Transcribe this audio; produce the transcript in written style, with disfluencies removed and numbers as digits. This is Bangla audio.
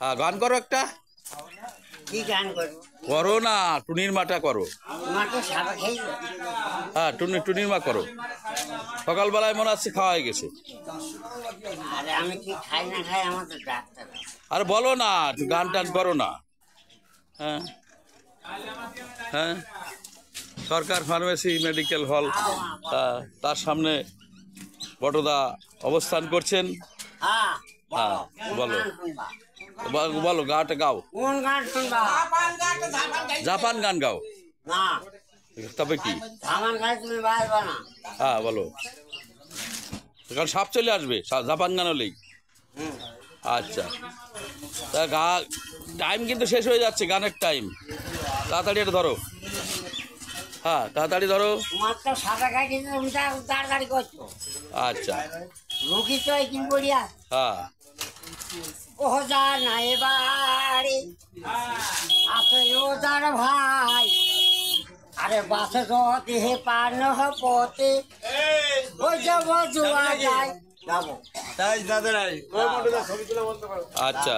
হ্যাঁ, গান করো একটা। কি গান করবো? করো না, টুনির মাটা করো। মাকে সাবা খাইব। হ্যাঁ, টুনির মা করো। সকালবেলায় মনে হচ্ছে খাওয়া হয়ে গেছে। আরে আমি কি খাই না খাই, আমার তো ডাক্তার। আরে বলো না, একটু গান টান করো না। হ্যাঁ হ্যাঁ, সরকার ফার্মেসি মেডিকেল হল, তার সামনে বটদা অবস্থান করছেন। হ্যাঁ হ্যাঁ, বলো গান শুনবা? বলো, গাটা গাও। কোন গান শুনবা? জাপান গান গাও। না, তবে কি? ধামান গান তুমি বাজবা না। হ্যাঁ বলো, কারণ সাপ চলে আসবে জাপান গান হলেই। হুম। আচ্ছা, তা টাইম কিন্তু শেষ হয়ে যাচ্ছে, গানের টাইম। তাড়াতাড়ি এটা ধরো। হ্যাঁ, তাড়াতাড়ি ধরো। তোমার তো সাদা খাই কিন্তু তুমি তাড়াতাড়ি করছো। আচ্ছা। রুগী তো এই কিন করিয়া হ্যাঁ, ও যা না এবারে আছে রোজার ভাই। আরে বাসে যদি হে পার পথে ওই যাব জোয়া যায় যাবো। আচ্ছা।